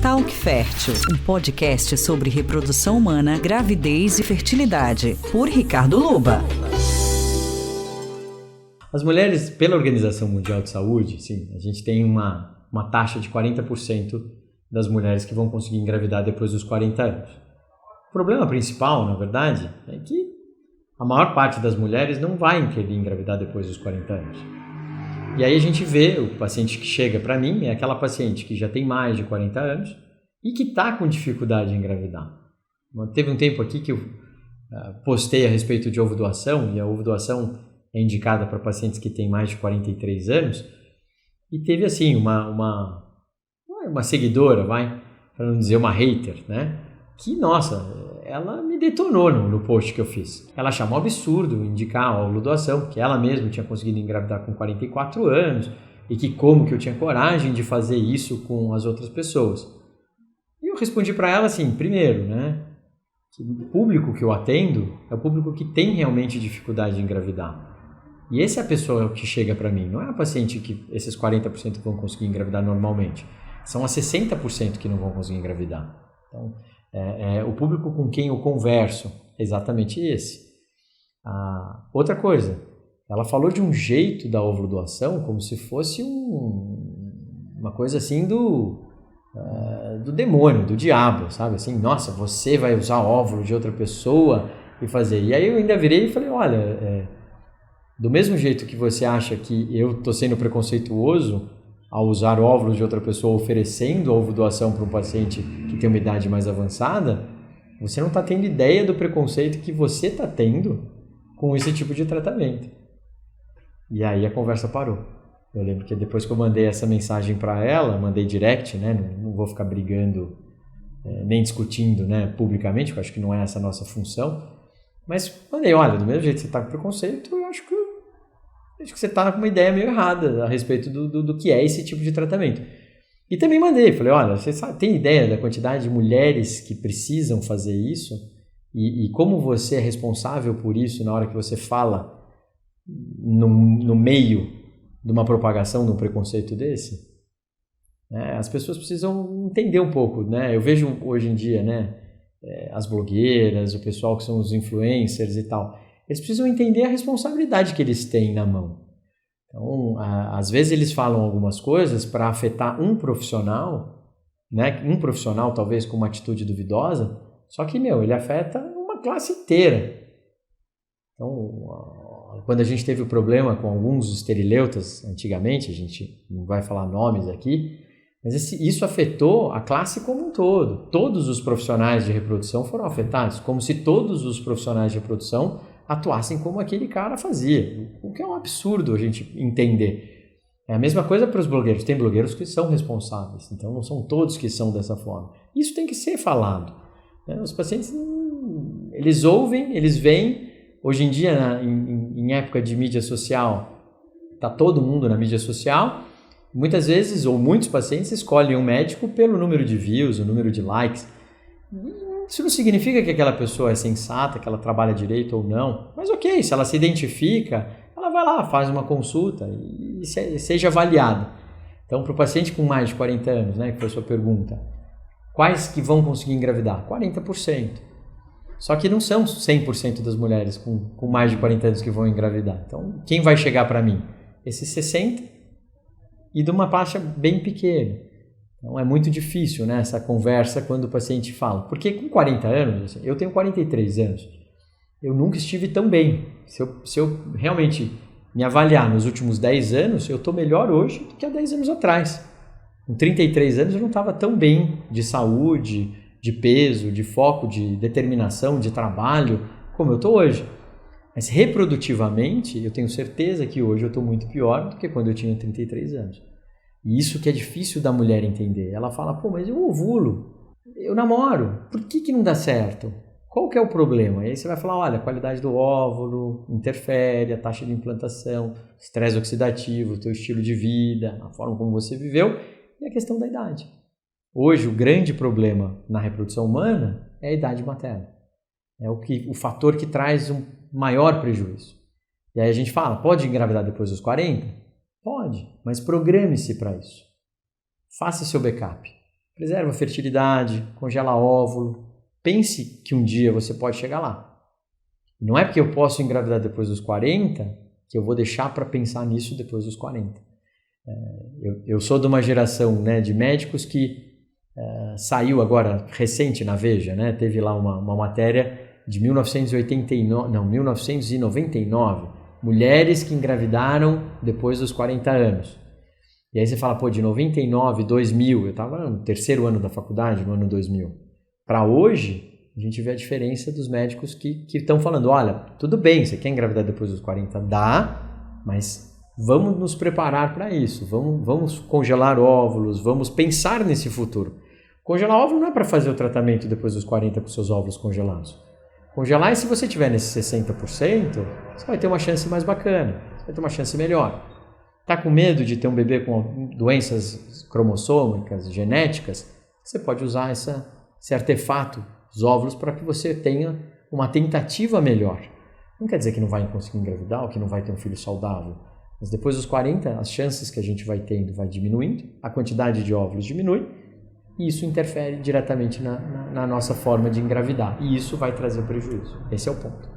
Talk Fértil, um podcast sobre reprodução humana, gravidez e fertilidade, por Ricardo Luba. As mulheres, pela Organização Mundial de Saúde, sim, a gente tem uma taxa de 40% das mulheres que vão conseguir engravidar depois dos 40 anos. O problema principal, na verdade, é que a maior parte das mulheres não vai querer engravidar depois dos 40 anos. E aí a gente vê o paciente que chega para mim, é aquela paciente que já tem mais de 40 anos e que está com dificuldade em engravidar. Teve um tempo aqui que eu postei a respeito de ovo-doação, e a ovo-doação é indicada para pacientes que têm mais de 43 anos, e teve assim uma seguidora, para não dizer uma hater, né? Que, nossa, ela me detonou no post que eu fiz. Ela achava um absurdo indicar a ovo-doação, que ela mesma tinha conseguido engravidar com 44 anos, e que como que eu tinha coragem de fazer isso com as outras pessoas. E eu respondi para ela assim, primeiro, né? Que o público que eu atendo é o público que tem realmente dificuldade de engravidar. E essa é a pessoa que chega para mim, não é a paciente que esses 40% vão conseguir engravidar normalmente. São as 60% que não vão conseguir engravidar. Então, o público com quem eu converso é exatamente esse. Outra coisa, ela falou de um jeito da ovo-doação como se fosse uma coisa assim do demônio, do diabo, sabe? Assim, nossa, você vai usar óvulo de outra pessoa e fazer. E aí eu ainda virei e falei, olha, do mesmo jeito que você acha que eu estou sendo preconceituoso ao usar óvulos de outra pessoa oferecendo a ovo-doação para um paciente que tem uma idade mais avançada, você não está tendo ideia do preconceito que você está tendo com esse tipo de tratamento. E aí a conversa parou. Eu lembro que depois que eu mandei essa mensagem para ela, mandei direct, né? Não vou ficar brigando, nem discutindo, né, publicamente, porque eu acho que não é essa a nossa função, mas falei, olha, do mesmo jeito que você está com preconceito, eu acho que você está com uma ideia meio errada a respeito do que é esse tipo de tratamento. E também mandei, falei, olha, você tem ideia da quantidade de mulheres que precisam fazer isso? E como você é responsável por isso na hora que você fala no meio de uma propagação de um preconceito desse? As pessoas precisam entender um pouco, né? Eu vejo hoje em dia, né, as blogueiras, o pessoal que são os influencers e tal, eles precisam entender a responsabilidade que eles têm na mão. Então, às vezes eles falam algumas coisas para afetar um profissional, né? Um profissional talvez com uma atitude duvidosa, só que, ele afeta uma classe inteira. Então, quando a gente teve o problema com alguns esterileutas antigamente, a gente não vai falar nomes aqui, mas isso afetou a classe como um todo. Todos os profissionais de reprodução foram afetados, como se todos os profissionais de reprodução atuassem como aquele cara fazia, o que é um absurdo a gente entender. É a mesma coisa para os blogueiros, tem blogueiros que são responsáveis, então não são todos que são dessa forma. Isso tem que ser falado. Os pacientes, eles ouvem, eles veem, hoje em dia, em época de mídia social, está todo mundo na mídia social, muitas vezes, ou muitos pacientes escolhem um médico pelo número de views, o número de likes. Isso não significa que aquela pessoa é sensata, que ela trabalha direito ou não. Mas ok, se ela se identifica, ela vai lá, faz uma consulta e seja avaliada. Então, para o paciente com mais de 40 anos, né, que foi a sua pergunta, quais que vão conseguir engravidar? 40%. Só que não são 100% das mulheres com mais de 40 anos que vão engravidar. Então, quem vai chegar para mim? Esses 60% e de uma faixa bem pequena. Então é muito difícil, né, essa conversa quando o paciente fala. Porque com 40 anos, eu tenho 43 anos, eu nunca estive tão bem. Se eu realmente me avaliar nos últimos 10 anos, eu estou melhor hoje do que há 10 anos atrás. Com 33 anos eu não estava tão bem de saúde, de peso, de foco, de determinação, de trabalho, como eu estou hoje. Mas reprodutivamente, eu tenho certeza que hoje eu estou muito pior do que quando eu tinha 33 anos. E isso que é difícil da mulher entender. Ela fala, mas eu ovulo, eu namoro, por que não dá certo? Qual que é o problema? E aí você vai falar, olha, a qualidade do óvulo interfere, a taxa de implantação, estresse oxidativo, o teu estilo de vida, a forma como você viveu e a questão da idade. Hoje, o grande problema na reprodução humana é a idade materna. É o fator que traz um maior prejuízo. E aí a gente fala, pode engravidar depois dos 40? Pode, mas programe-se para isso. Faça seu backup. Preserva a fertilidade, congela óvulo. Pense que um dia você pode chegar lá. Não é porque eu posso engravidar depois dos 40 que eu vou deixar para pensar nisso depois dos 40. Eu sou de uma geração, né, de médicos que saiu agora, recente na Veja, né, teve lá uma matéria de 1999, mulheres que engravidaram depois dos 40 anos. E aí você fala, de 99, 2000, eu estava no terceiro ano da faculdade, no ano 2000. Para hoje, a gente vê a diferença dos médicos que estão falando, olha, tudo bem, você quer engravidar depois dos 40? Dá, mas vamos nos preparar para isso, vamos congelar óvulos, vamos pensar nesse futuro. Congelar óvulo não é para fazer o tratamento depois dos 40 com seus óvulos congelados. Congelar é se você tiver nesse 60%, você vai ter uma chance mais bacana, você vai ter uma chance melhor. Está com medo de ter um bebê com doenças cromossômicas, genéticas? Você pode usar esse artefato, os óvulos, para que você tenha uma tentativa melhor. Não quer dizer que não vai conseguir engravidar ou que não vai ter um filho saudável. Mas depois dos 40, as chances que a gente vai tendo vai diminuindo, a quantidade de óvulos diminui, e isso interfere diretamente na nossa forma de engravidar. E isso vai trazer prejuízo. Esse é o ponto.